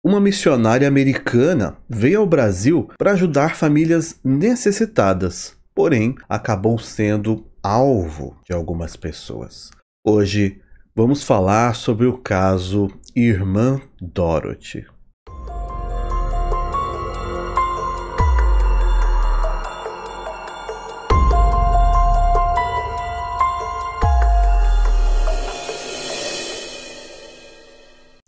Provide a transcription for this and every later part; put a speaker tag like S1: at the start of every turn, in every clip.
S1: Uma missionária americana veio ao Brasil para ajudar famílias necessitadas, porém acabou sendo alvo de algumas pessoas. Hoje vamos falar sobre o caso Irmã Dorothy.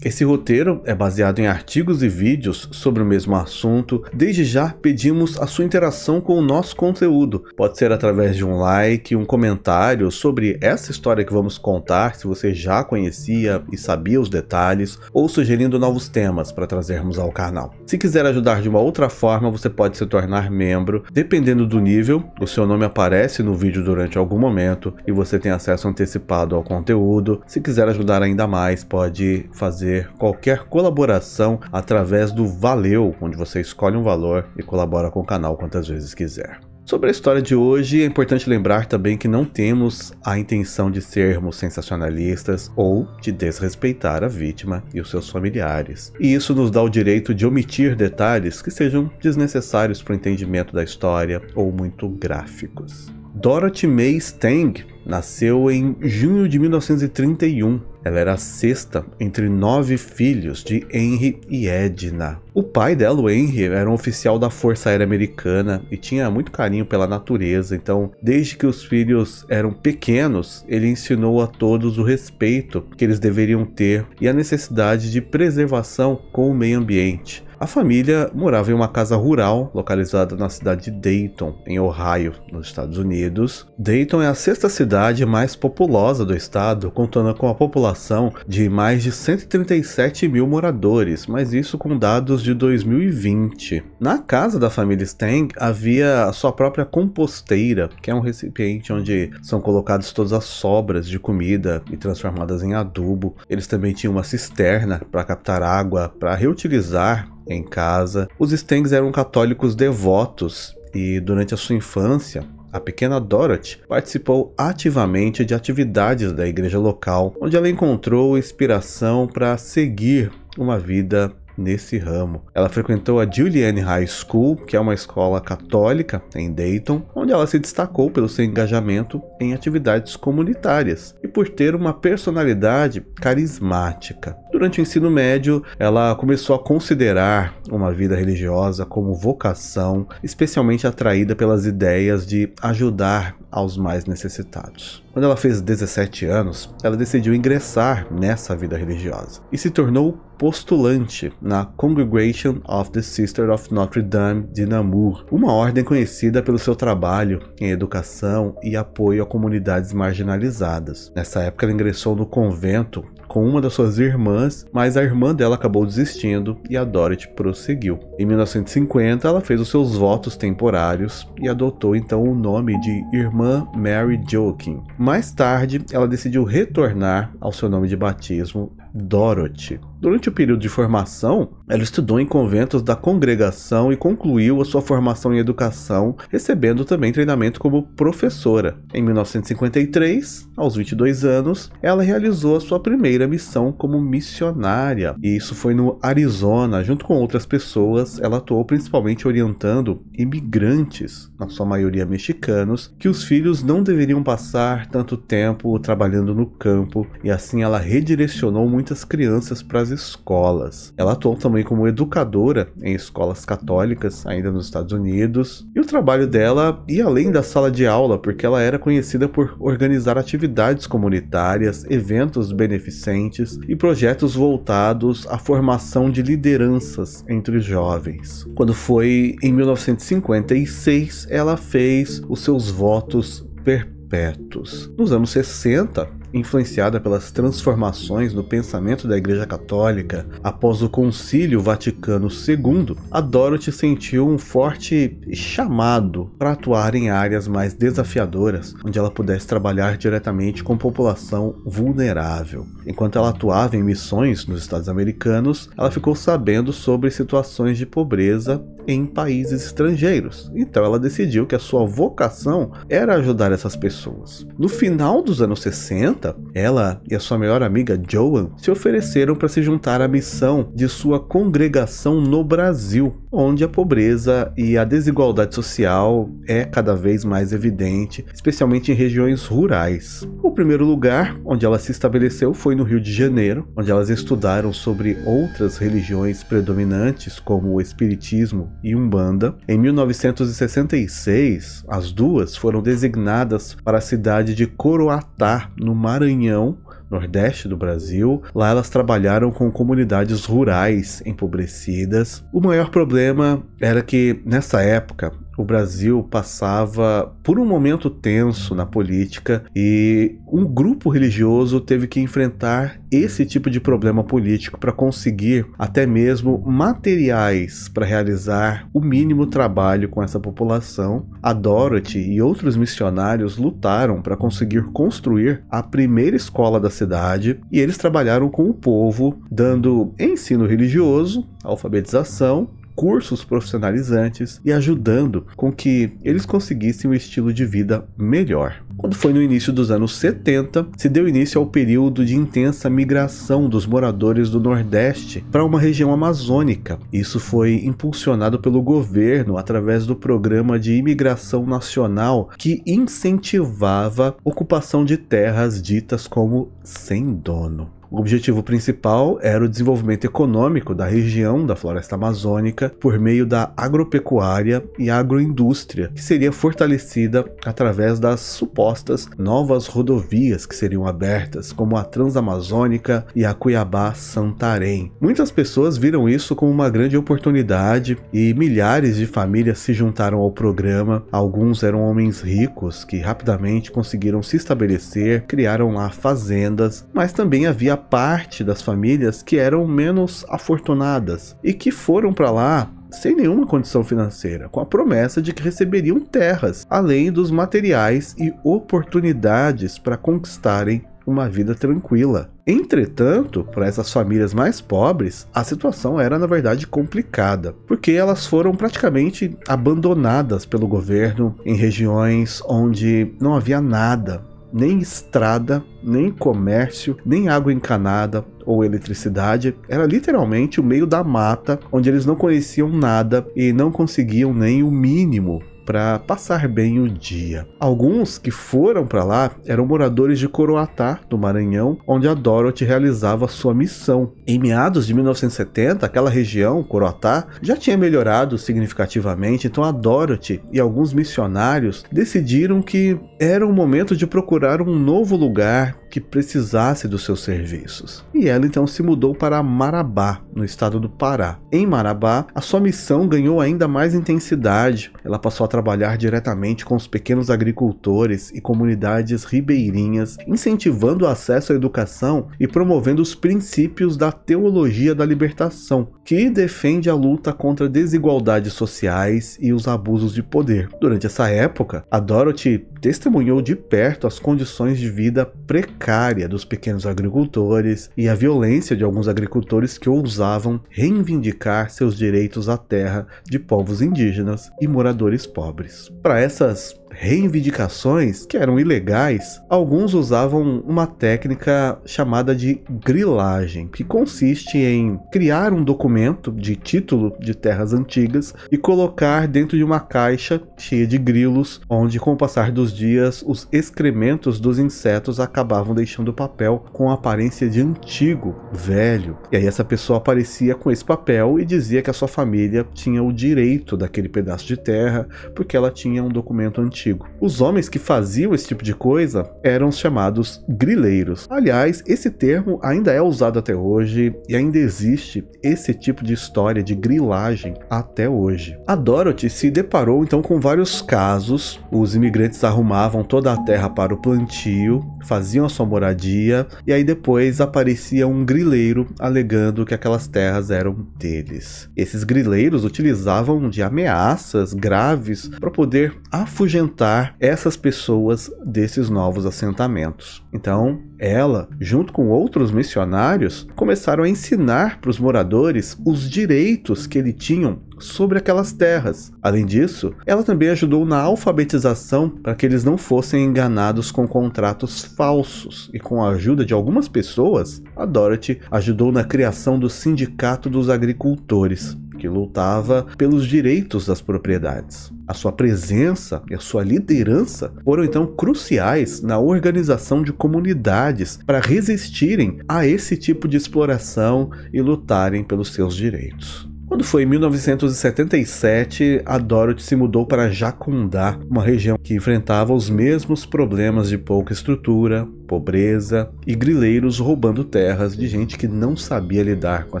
S1: Esse roteiro é baseado em artigos e vídeos sobre o mesmo assunto. Desde já pedimos a sua interação com o nosso conteúdo. Pode ser através de um like, um comentário sobre essa história que vamos contar, se você já conhecia e sabia os detalhes, ou sugerindo novos temas para trazermos ao canal. Se quiser ajudar de uma outra forma, você pode se tornar membro. Dependendo do nível, o seu nome aparece no vídeo durante algum momento e você tem acesso antecipado ao conteúdo. Se quiser ajudar ainda mais, pode fazer qualquer colaboração através do Valeu, onde você escolhe um valor e colabora com o canal quantas vezes quiser. Sobre a história de hoje, é importante lembrar também que não temos a intenção de sermos sensacionalistas ou de desrespeitar a vítima e os seus familiares. E isso nos dá o direito de omitir detalhes que sejam desnecessários para o entendimento da história ou muito gráficos. Dorothy Mae Stang nasceu em junho de 1931. Ela era a sexta entre 9 filhos de Henry e Edna. O pai dela, o Henry, era um oficial da Força Aérea Americana e tinha muito carinho pela natureza. Então, desde que os filhos eram pequenos, ele ensinou a todos o respeito que eles deveriam ter e a necessidade de preservação com o meio ambiente. A família morava em uma casa rural localizada na cidade de Dayton, em Ohio, nos Estados Unidos. Dayton é a sexta cidade mais populosa do estado, contando com a população de mais de 137 mil moradores, mas isso com dados de 2020. Na casa da família Stang havia a sua própria composteira, que é um recipiente onde são colocadas todas as sobras de comida e transformadas em adubo. Eles também tinham uma cisterna para captar água para reutilizar em casa. Os Stangs eram católicos devotos e durante a sua infância, a pequena Dorothy participou ativamente de atividades da igreja local, onde ela encontrou inspiração para seguir uma vida nesse ramo. Ela frequentou a Julienne High School, que é uma escola católica em Dayton, onde ela se destacou pelo seu engajamento em atividades comunitárias e por ter uma personalidade carismática. Durante o ensino médio, ela começou a considerar uma vida religiosa como vocação, especialmente atraída pelas ideias de ajudar aos mais necessitados. Quando ela fez 17 anos, ela decidiu ingressar nessa vida religiosa e se tornou postulante na Congregation of the Sisters of Notre Dame de Namur, uma ordem conhecida pelo seu trabalho em educação e apoio a comunidades marginalizadas. Nessa época, ela ingressou no convento com uma das suas irmãs, mas a irmã dela acabou desistindo e a Dorothy prosseguiu. Em 1950, ela fez os seus votos temporários e adotou então o nome de Irmã Mary Joaquin. Mais tarde, ela decidiu retornar ao seu nome de batismo, Dorothy. Durante o período de formação, ela estudou em conventos da congregação e concluiu a sua formação em educação, recebendo também treinamento como professora. Em 1953, aos 22 anos, ela realizou a sua primeira missão como missionária, e isso foi no Arizona. Junto com outras pessoas, ela atuou principalmente orientando imigrantes, na sua maioria mexicanos, que os filhos não deveriam passar tanto tempo trabalhando no campo, e assim ela redirecionou muitas crianças para as escolas. Ela atuou também como educadora em escolas católicas, ainda nos Estados Unidos, e o trabalho dela ia além da sala de aula, porque ela era conhecida por organizar atividades comunitárias, eventos beneficentes e projetos voltados à formação de lideranças entre os jovens. Quando foi em 1956, ela fez os seus votos perpétuos. Nos anos 60, influenciada pelas transformações no pensamento da Igreja Católica após o Concílio Vaticano II, a Dorothy sentiu um forte chamado para atuar em áreas mais desafiadoras, onde ela pudesse trabalhar diretamente com população vulnerável. Enquanto ela atuava em missões nos Estados Americanos, ela ficou sabendo sobre situações de pobreza em países estrangeiros. Então ela decidiu que a sua vocação era ajudar essas pessoas. No final dos anos 60, ela e a sua melhor amiga Joan se ofereceram para se juntar à missão de sua congregação no Brasil, onde a pobreza e a desigualdade social é cada vez mais evidente, especialmente em regiões rurais. O primeiro lugar onde ela se estabeleceu foi no Rio de Janeiro, onde elas estudaram sobre outras religiões predominantes, como o Espiritismo e Umbanda. Em 1966, as duas foram designadas para a cidade de Coroatá, no Maranhão, nordeste do Brasil. Lá elas trabalharam com comunidades rurais empobrecidas. O maior problema era que, nessa época, o Brasil passava por um momento tenso na política e um grupo religioso teve que enfrentar esse tipo de problema político para conseguir até mesmo materiais para realizar o mínimo trabalho com essa população. A Dorothy e outros missionários lutaram para conseguir construir a primeira escola da cidade e eles trabalharam com o povo, dando ensino religioso, alfabetização, cursos profissionalizantes e ajudando com que eles conseguissem um estilo de vida melhor. Quando foi no início dos anos 70, se deu início ao período de intensa migração dos moradores do Nordeste para uma região amazônica. Isso foi impulsionado pelo governo através do Programa de Imigração Nacional, que incentivava a ocupação de terras ditas como sem dono. O objetivo principal era o desenvolvimento econômico da região da floresta amazônica por meio da agropecuária e agroindústria, que seria fortalecida através das supostas novas rodovias que seriam abertas, como a Transamazônica e a Cuiabá-Santarém. Muitas pessoas viram isso como uma grande oportunidade e milhares de famílias se juntaram ao programa. Alguns eram homens ricos que rapidamente conseguiram se estabelecer, criaram lá fazendas, mas também havia parte das famílias que eram menos afortunadas e que foram para lá sem nenhuma condição financeira, com a promessa de que receberiam terras, além dos materiais e oportunidades para conquistarem uma vida tranquila. Entretanto, para essas famílias mais pobres, a situação era na verdade complicada, porque elas foram praticamente abandonadas pelo governo em regiões onde não havia nada, nem estrada, nem comércio, nem água encanada ou eletricidade. Era literalmente o meio da mata, onde eles não conheciam nada e não conseguiam nem o mínimo para passar bem o dia. Alguns que foram para lá eram moradores de Coroatá, do Maranhão, onde a Dorothy realizava sua missão. Em meados de 1970, aquela região, Coroatá, já tinha melhorado significativamente, então a Dorothy e alguns missionários decidiram que era o momento de procurar um novo lugar que precisasse dos seus serviços. E ela então se mudou para Marabá, no estado do Pará. Em Marabá, a sua missão ganhou ainda mais intensidade. Ela passou a trabalhar diretamente com os pequenos agricultores e comunidades ribeirinhas, incentivando o acesso à educação e promovendo os princípios da teologia da libertação, que defende a luta contra desigualdades sociais e os abusos de poder. Durante essa época, a Dorothy testemunhou de perto as condições de vida precária dos pequenos agricultores e a violência de alguns agricultores que ousavam reivindicar seus direitos à terra de povos indígenas e moradores pobres. Para essas reivindicações, que eram ilegais, alguns usavam uma técnica chamada de grilagem, que consiste em criar um documento de título de terras antigas e colocar dentro de uma caixa cheia de grilos, onde com o passar dos dias os excrementos dos insetos acabavam deixando o papel com a aparência de antigo, velho. E aí essa pessoa aparecia com esse papel e dizia que a sua família tinha o direito daquele pedaço de terra porque ela tinha um documento antigo. Os homens que faziam esse tipo de coisa eram os chamados grileiros. Aliás, esse termo ainda é usado até hoje e ainda existe esse tipo de história de grilagem até hoje. A Dorothy se deparou então com vários casos. Os imigrantes arrumavam toda a terra para o plantio, faziam a sua moradia e aí depois aparecia um grileiro alegando que aquelas terras eram deles. Esses grileiros utilizavam de ameaças graves para poder afugentar afugentar essas pessoas desses novos assentamentos. Então, ela, junto com outros missionários, começaram a ensinar para os moradores os direitos que eles tinham sobre aquelas terras. Além disso, ela também ajudou na alfabetização para que eles não fossem enganados com contratos falsos. E com a ajuda de algumas pessoas, a Dorothy ajudou na criação do Sindicato dos Agricultores, que lutava pelos direitos das propriedades. A sua presença e a sua liderança foram então cruciais na organização de comunidades para resistirem a esse tipo de exploração e lutarem pelos seus direitos. Quando foi em 1977, a Dorothy se mudou para Jacundá, uma região que enfrentava os mesmos problemas de pouca estrutura, pobreza e grileiros roubando terras de gente que não sabia lidar com a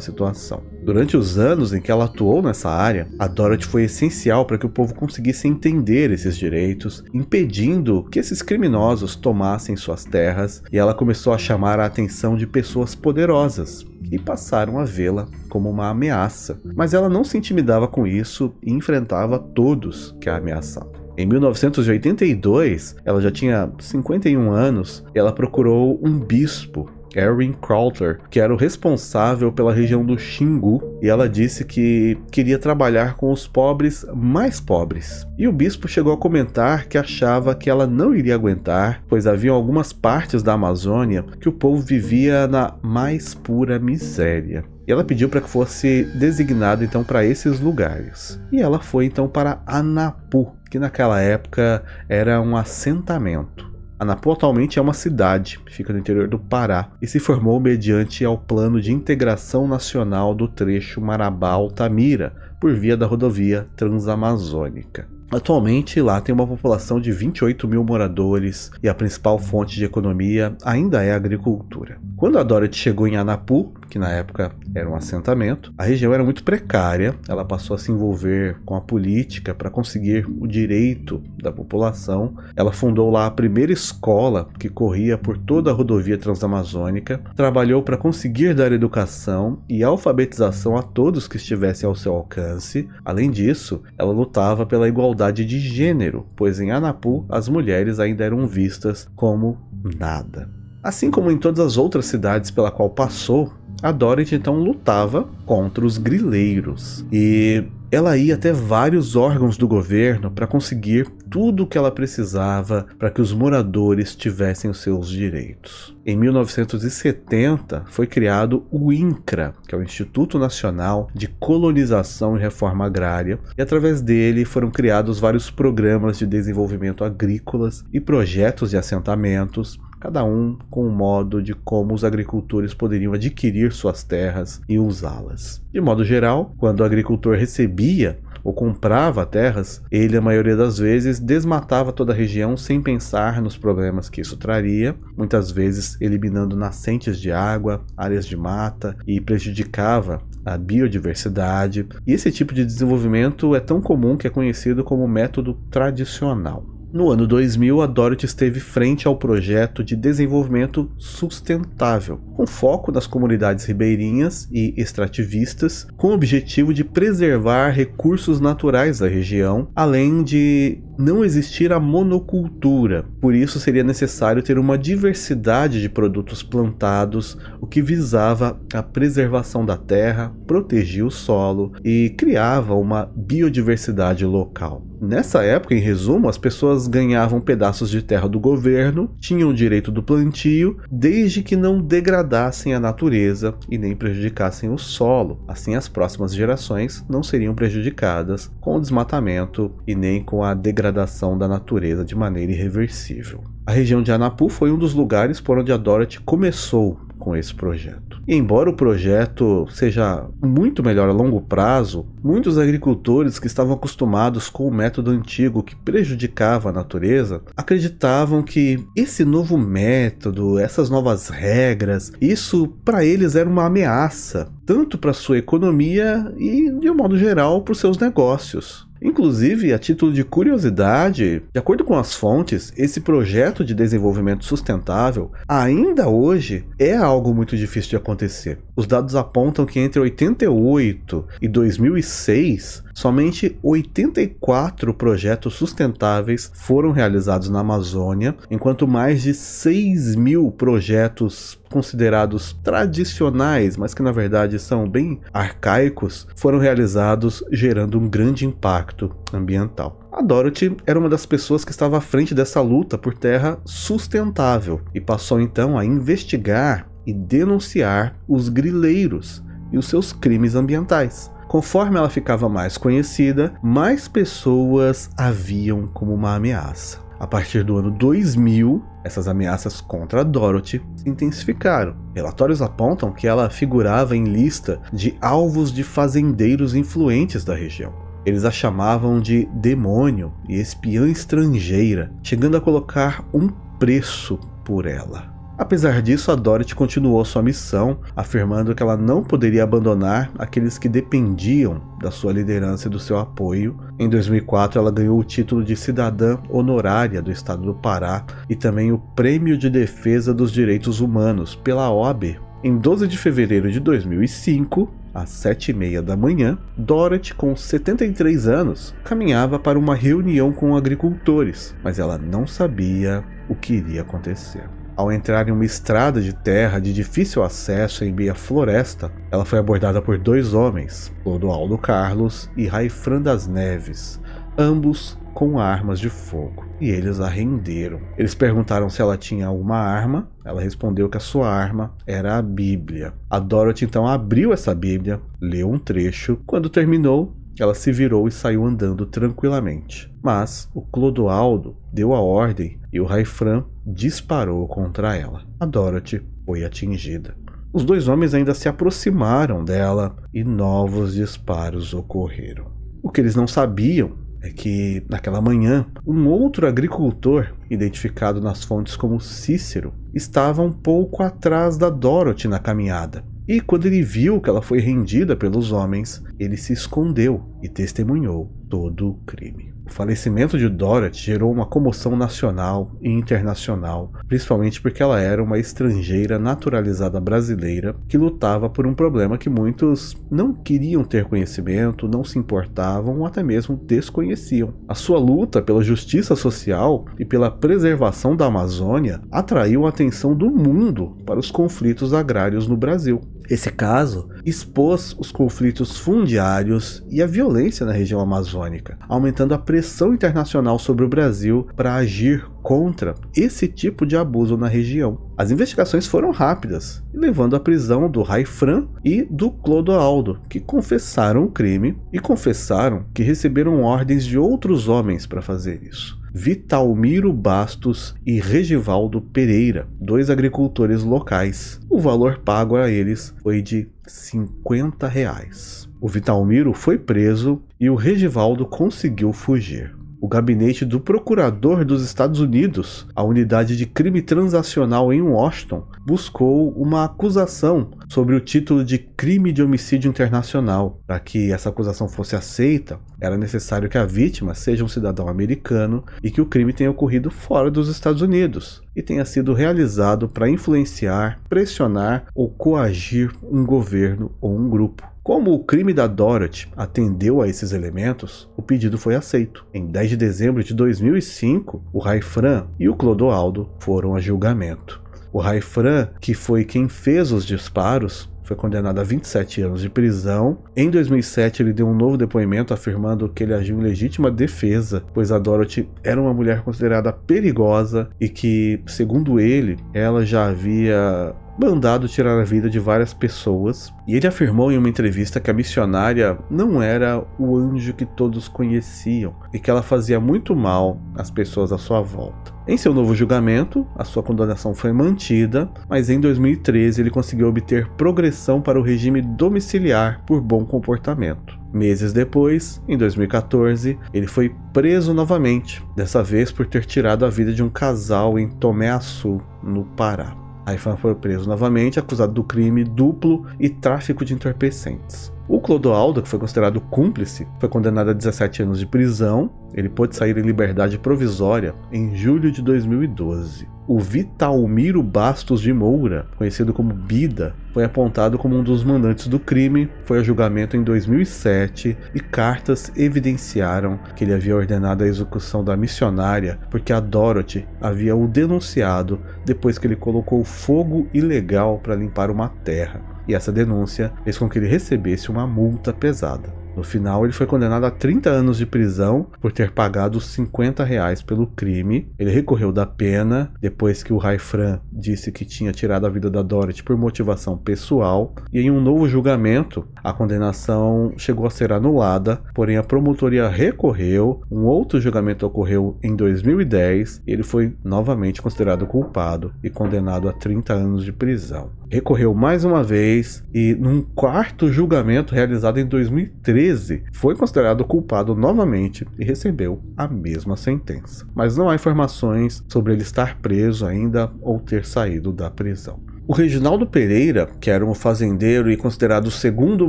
S1: situação. Durante os anos em que ela atuou nessa área, a Dorothy foi essencial para que o povo conseguisse entender esses direitos, impedindo que esses criminosos tomassem suas terras, e ela começou a chamar a atenção de pessoas poderosas, que passaram a vê-la como uma ameaça. Mas ela não se intimidava com isso e enfrentava todos que a ameaçavam. Em 1982, ela já tinha 51 anos, e ela procurou um bispo, Erin Crowther, que era o responsável pela região do Xingu, e ela disse que queria trabalhar com os pobres mais pobres. E o bispo chegou a comentar que achava que ela não iria aguentar, pois havia algumas partes da Amazônia que o povo vivia na mais pura miséria. E ela pediu para que fosse designada então para esses lugares. E ela foi então para Anapu, que naquela época era um assentamento. Anapu atualmente é uma cidade, fica no interior do Pará, e se formou mediante ao Plano de Integração Nacional do trecho Marabá-Altamira, por via da rodovia Transamazônica. Atualmente lá tem uma população de 28 mil moradores e a principal fonte de economia ainda é a agricultura. Quando a Dorothy chegou em Anapu, que na época era um assentamento, a região era muito precária. Ela passou a se envolver com a política para conseguir o direito da população. Ela fundou lá a primeira escola que corria por toda a rodovia transamazônica, trabalhou para conseguir dar educação e alfabetização a todos que estivessem ao seu alcance. Além disso, ela lutava pela igualdade de gênero, pois em Anapu as mulheres ainda eram vistas como nada. Assim como em todas as outras cidades pela qual passou, a Dorothy então lutava contra os grileiros. E ela ia até vários órgãos do governo para conseguir tudo o que ela precisava para que os moradores tivessem os seus direitos. Em 1970 foi criado o INCRA, que é o Instituto Nacional de Colonização e Reforma Agrária, e através dele foram criados vários programas de desenvolvimento agrícolas e projetos de assentamentos, cada um com um modo de como os agricultores poderiam adquirir suas terras e usá-las. De modo geral, quando o agricultor recebia ou comprava terras, ele, a maioria das vezes, desmatava toda a região sem pensar nos problemas que isso traria, muitas vezes eliminando nascentes de água, áreas de mata, e prejudicava a biodiversidade. E esse tipo de desenvolvimento é tão comum que é conhecido como método tradicional. No ano 2000, a Dorothy esteve frente ao projeto de desenvolvimento sustentável, com foco nas comunidades ribeirinhas e extrativistas, com o objetivo de preservar recursos naturais da região, além de não existir a monocultura. Por isso, seria necessário ter uma diversidade de produtos plantados, o que visava a preservação da terra, protegia o solo e criava uma biodiversidade local. Nessa época, em resumo, as pessoas ganhavam pedaços de terra do governo, tinham o direito do plantio, desde que não degradassem a natureza e nem prejudicassem o solo. Assim, as próximas gerações não seriam prejudicadas com o desmatamento e nem com a degradação da natureza de maneira irreversível. A região de Anapu foi um dos lugares por onde a Dorothy começou com esse projeto. E embora o projeto seja muito melhor a longo prazo, muitos agricultores que estavam acostumados com o método antigo que prejudicava a natureza, acreditavam que esse novo método, essas novas regras, isso para eles era uma ameaça, tanto para sua economia e, de um modo geral, para os seus negócios. Inclusive, a título de curiosidade, de acordo com as fontes, esse projeto de desenvolvimento sustentável ainda hoje é algo muito difícil de acontecer. Os dados apontam que entre 88 e 2006, somente 84 projetos sustentáveis foram realizados na Amazônia, enquanto mais de 6.000 projetos considerados tradicionais, mas que na verdade são bem arcaicos, foram realizados, gerando um grande impacto ambiental. A Dorothy era uma das pessoas que estava à frente dessa luta por terra sustentável e passou então a investigar e denunciar os grileiros e os seus crimes ambientais. Conforme ela ficava mais conhecida, mais pessoas a viam como uma ameaça. A partir do ano 2000, essas ameaças contra a Dorothy se intensificaram. Relatórios apontam que ela figurava em lista de alvos de fazendeiros influentes da região. Eles a chamavam de demônio e espiã estrangeira, chegando a colocar um preço por ela. Apesar disso, a Dorothy continuou sua missão, afirmando que ela não poderia abandonar aqueles que dependiam da sua liderança e do seu apoio. Em 2004, ela ganhou o título de cidadã honorária do estado do Pará e também o Prêmio de Defesa dos Direitos Humanos pela OAB. Em 12 de fevereiro de 2005, às 7h30 da manhã, Dorothy, com 73 anos, caminhava para uma reunião com agricultores, mas ela não sabia o que iria acontecer. Ao entrar em uma estrada de terra de difícil acesso em meio à floresta, ela foi abordada por dois homens, Clodoaldo Carlos e Raifran das Neves, ambos com armas de fogo, e eles a renderam. Eles perguntaram se ela tinha alguma arma, ela respondeu que a sua arma era a Bíblia. A Dorothy então abriu essa Bíblia, leu um trecho, quando terminou, ela se virou e saiu andando tranquilamente. Mas o Clodoaldo deu a ordem e o Raifran disparou contra ela. A Dorothy foi atingida. Os dois homens ainda se aproximaram dela e novos disparos ocorreram. O que eles não sabiam é que, naquela manhã, um outro agricultor, identificado nas fontes como Cícero, estava um pouco atrás da Dorothy na caminhada. E quando ele viu que ela foi rendida pelos homens, ele se escondeu e testemunhou todo o crime. O falecimento de Dorothy gerou uma comoção nacional e internacional, principalmente porque ela era uma estrangeira naturalizada brasileira que lutava por um problema que muitos não queriam ter conhecimento, não se importavam ou até mesmo desconheciam. A sua luta pela justiça social e pela preservação da Amazônia atraiu a atenção do mundo para os conflitos agrários no Brasil. Esse caso expôs os conflitos fundiários e a violência na região amazônica, aumentando a pressão internacional sobre o Brasil para agir contra esse tipo de abuso na região. As investigações foram rápidas, levando à prisão do Raifran e do Clodoaldo, que confessaram o crime e confessaram que receberam ordens de outros homens para fazer isso. Vitalmiro Bastos e Regivaldo Pereira, dois agricultores locais. O valor pago a eles foi de R$50. O Vitalmiro foi preso e o Regivaldo conseguiu fugir. O gabinete do procurador dos Estados Unidos, a unidade de crime transacional em Washington, buscou uma acusação sobre o título de crime de homicídio internacional. Para que essa acusação fosse aceita, era necessário que a vítima seja um cidadão americano e que o crime tenha ocorrido fora dos Estados Unidos e tenha sido realizado para influenciar, pressionar ou coagir um governo ou um grupo. Como o crime da Dorothy atendeu a esses elementos, o pedido foi aceito. Em 10 de dezembro de 2005, o Raifran e o Clodoaldo foram a julgamento. O Raifran, que foi quem fez os disparos, foi condenado a 27 anos de prisão. Em 2007, ele deu um novo depoimento afirmando que ele agiu em legítima defesa, pois a Dorothy era uma mulher considerada perigosa e que, segundo ele, ela já havia mandado tirar a vida de várias pessoas. E ele afirmou em uma entrevista que a missionária não era o anjo que todos conheciam e que ela fazia muito mal às pessoas à sua volta. Em seu novo julgamento, a sua condenação foi mantida, mas em 2013 ele conseguiu obter progressão para o regime domiciliar por bom comportamento. Meses depois, em 2014, ele foi preso novamente, dessa vez por ter tirado a vida de um casal em Tomé Açu, no Pará. Raifran foi preso novamente, acusado do crime duplo e tráfico de entorpecentes. O Clodoaldo, que foi considerado cúmplice, foi condenado a 17 anos de prisão. Ele pôde sair em liberdade provisória em julho de 2012. o Vitalmiro Bastos de Moura, conhecido como Bida, foi apontado como um dos mandantes do crime, foi a julgamento em 2007 e cartas evidenciaram que ele havia ordenado a execução da missionária porque a Dorothy havia o denunciado depois que ele colocou fogo ilegal para limpar uma terra. E essa denúncia fez com que ele recebesse uma multa pesada. No final, ele foi condenado a 30 anos de prisão por ter pagado R$50 pelo crime. Ele recorreu da pena depois que o Raifran disse que tinha tirado a vida da Dorothy por motivação pessoal. E em um novo julgamento, a condenação chegou a ser anulada, porém a promotoria recorreu. Um outro julgamento ocorreu em 2010 e ele foi novamente considerado culpado e condenado a 30 anos de prisão. Recorreu mais uma vez e, num quarto julgamento realizado em 2013, foi considerado culpado novamente e recebeu a mesma sentença. Mas não há informações sobre ele estar preso ainda ou ter saído da prisão. O Reginaldo Pereira, que era um fazendeiro e considerado o segundo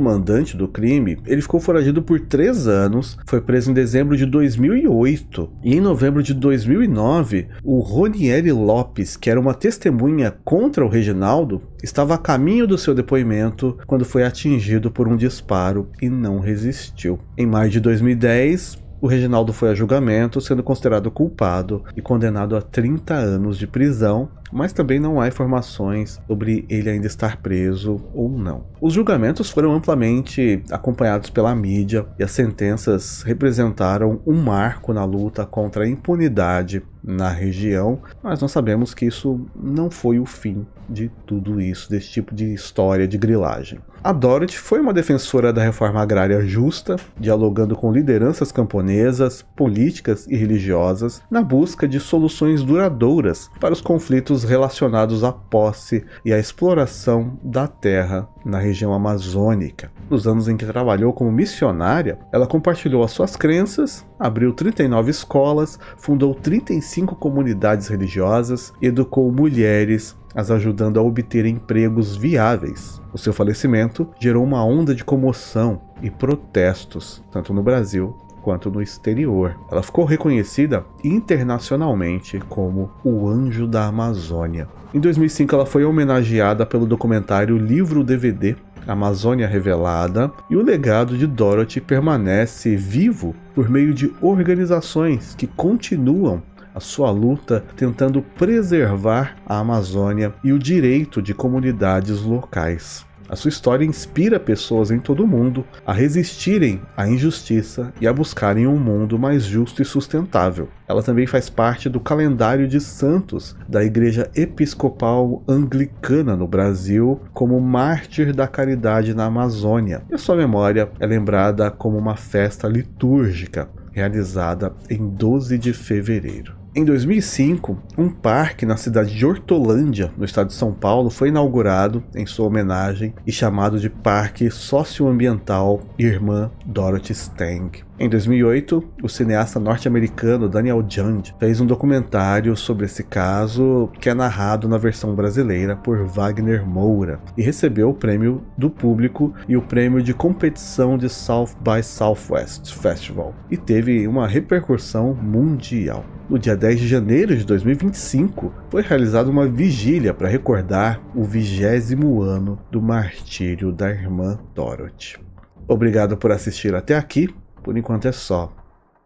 S1: mandante do crime, ele ficou foragido por 3 anos, foi preso em dezembro de 2008 e em novembro de 2009, o Ronieri Lopes, que era uma testemunha contra o Reginaldo, estava a caminho do seu depoimento quando foi atingido por um disparo e não resistiu. Em maio de 2010, o Reginaldo foi a julgamento, sendo considerado culpado e condenado a 30 anos de prisão, mas também não há informações sobre ele ainda estar preso ou não. Os julgamentos foram amplamente acompanhados pela mídia e as sentenças representaram um marco na luta contra a impunidade na região, mas nós sabemos que isso não foi o fim de tudo isso, desse tipo de história de grilagem. A Dorothy foi uma defensora da reforma agrária justa, dialogando com lideranças camponesas, políticas e religiosas, na busca de soluções duradouras para os conflitos relacionados à posse e à exploração da terra na região amazônica. Nos anos em que trabalhou como missionária, ela compartilhou as suas crenças, abriu 39 escolas, fundou 35 comunidades religiosas e educou mulheres, as ajudando a obter empregos viáveis. O seu falecimento gerou uma onda de comoção e protestos, tanto no Brasil quanto no exterior. Ela ficou reconhecida internacionalmente como o Anjo da Amazônia. Em 2005, ela foi homenageada pelo documentário Livro-DVD Amazônia Revelada, e o legado de Dorothy permanece vivo por meio de organizações que continuam a sua luta tentando preservar a Amazônia e o direito de comunidades locais. A sua história inspira pessoas em todo o mundo a resistirem à injustiça e a buscarem um mundo mais justo e sustentável. Ela também faz parte do calendário de santos da Igreja Episcopal Anglicana no Brasil como mártir da caridade na Amazônia. E a sua memória é lembrada como uma festa litúrgica realizada em 12 de fevereiro. Em 2005, um parque na cidade de Hortolândia, no estado de São Paulo, foi inaugurado em sua homenagem e chamado de Parque Socioambiental Irmã Dorothy Stang. Em 2008, o cineasta norte-americano Daniel Jund fez um documentário sobre esse caso, que é narrado na versão brasileira por Wagner Moura, e recebeu o prêmio do público e o prêmio de competição de South by Southwest Festival, e teve uma repercussão mundial. No dia 10 de janeiro de 2025, foi realizada uma vigília para recordar o 20º ano do martírio da irmã Dorothy. Obrigado por assistir até aqui, por enquanto é só,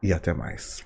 S1: e até mais.